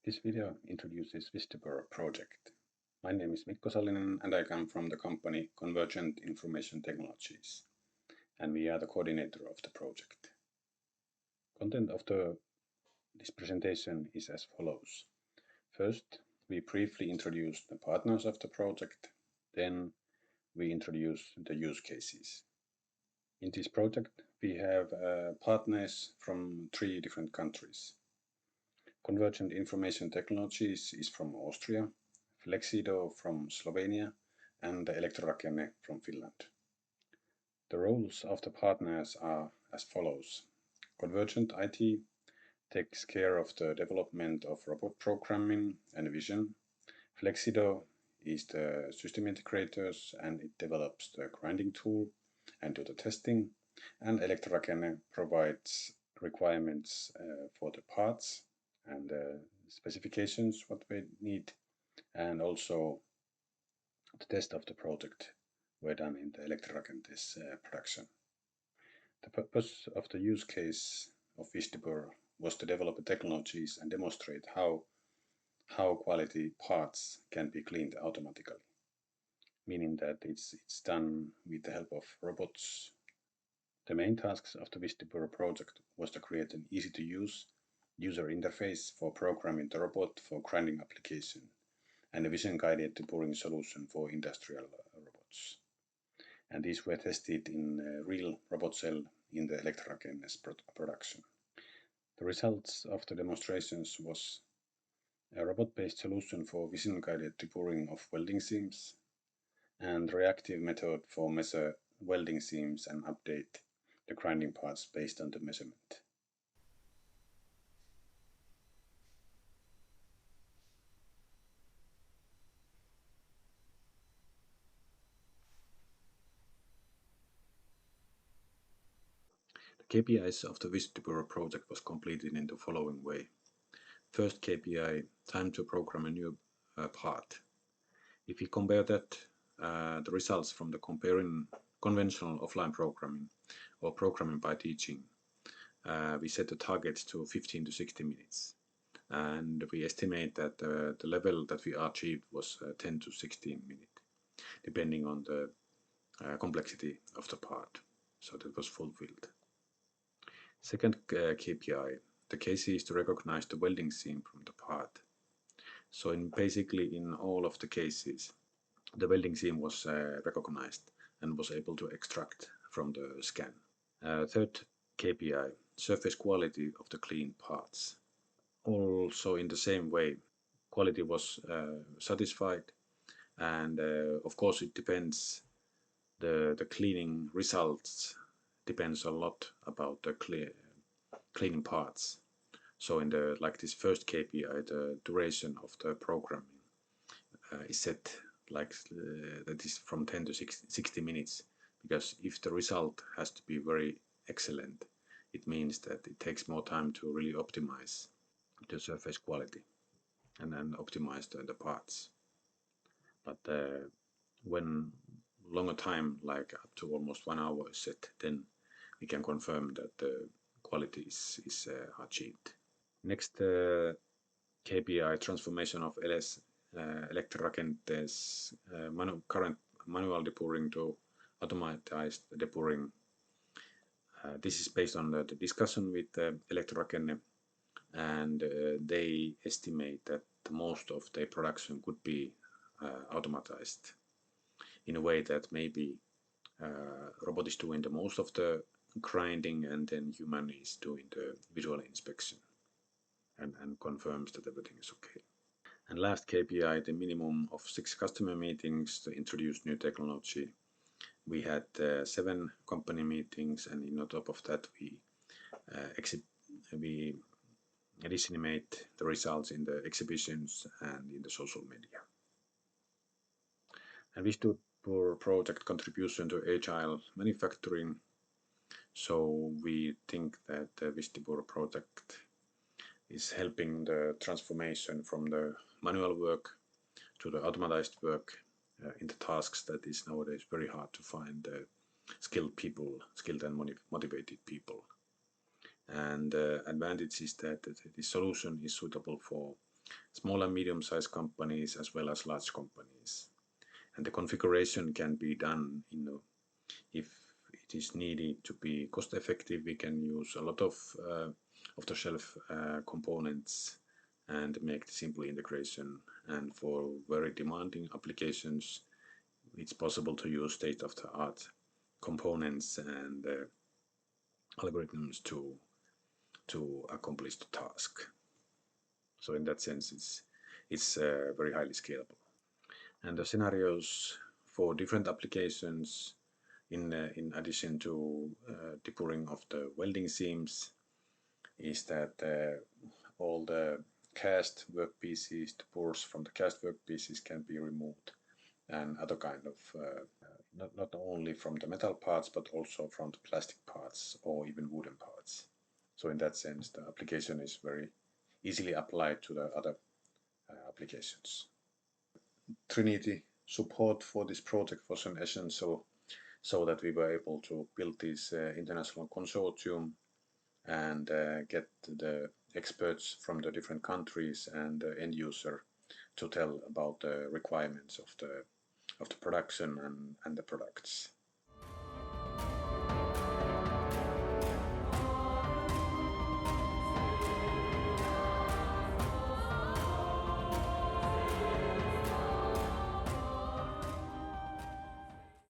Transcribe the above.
This video introduces VisDeburr project. My name is Mikko Sallinen and I come from the company Convergent Information Technologies, and we are the coordinator of the project. Content of this presentation is as follows. First, we briefly introduce the partners of the project, then we introduce the use cases. In this project, we have partners from 3 different countries. Convergent Information Technologies is from Austria, Flexido from Slovenia, and Elektrorakenne from Finland. The roles of the partners are as follows. Convergent IT takes care of the development of robot programming and vision. Flexido is the system integrators and it develops the grinding tool and do the testing. And Elektrorakenne provides requirements for the parts and specifications what we need, and also the test of the project were done in the Elektrorakenne's production. The purpose of the use case of VisDeburr was to develop technologies and demonstrate how quality parts can be cleaned automatically, meaning that it's done with the help of robots. The main tasks of the VisDeburr project was to create an easy-to-use user interface for programming the robot for grinding application and a vision-guided deburring solution for industrial robots. And these were tested in a real robot cell in the Elektrorakenne's production. The results of the demonstrations was a robot-based solution for vision-guided deburring of welding seams and reactive method for measure welding seams and update the grinding parts based on the measurement. The KPIs of the VisDeburr project was completed in the following way. First KPI, time to program a new part. If we compare that, the results from the comparing conventional offline programming or programming by teaching, we set the targets to 15 to 60 minutes. And we estimate that the level that we achieved was 10 to 16 minutes, depending on the complexity of the part. So that was fulfilled. Second KPI, the case is to recognize the welding seam from the part. So basically in all of the cases, the welding seam was recognized and was able to extract from the scan. Third KPI, surface quality of the clean parts. Also in the same way, quality was satisfied, and of course it depends, the cleaning results depends a lot about the cleaning parts. So in the this first KPI, the duration of the programming is set that is from 10 to 60 minutes, because if the result has to be very excellent, it means that it takes more time to really optimize the surface quality and then optimize the parts. But when longer time, like up to almost 1 hour is set, then we can confirm that the quality is achieved. Next KPI, transformation of Elektrorakenne's current manual deburring to automatized deburring. This is based on the discussion with Elektrorakenne, and they estimate that most of their production could be automatized in a way that maybe robot is doing the most of the grinding and then human is doing the visual inspection and confirms that everything is okay. And last KPI, the minimum of 6 customer meetings to introduce new technology. We had 7 company meetings, and on top of that we disseminate the results in the exhibitions and in the social media. And VisDeburr project contribution to Agile manufacturing. So we think that the VisDeburr project is helping the transformation from the manual work to the automatized work in the tasks that is nowadays very hard to find skilled and motivated people. And the advantage is that the solution is suitable for small and medium-sized companies as well as large companies. And the configuration can be done if it is needed to be cost effective. We can use a lot of off-the-shelf components and make the simple integration. And for very demanding applications, it's possible to use state-of-the-art components and algorithms to accomplish the task. So in that sense, it's very highly scalable. And the scenarios for different applications, in addition to deburring of the welding seams, is that all the cast workpieces, the pores from the cast workpieces can be removed, and other kind of not only from the metal parts but also from the plastic parts or even wooden parts. So in that sense, the application is very easily applied to the other applications. Trinity support for this project was an essential, so that we were able to build this international consortium and get the experts from the different countries and the end user to tell about the requirements of the production and the products.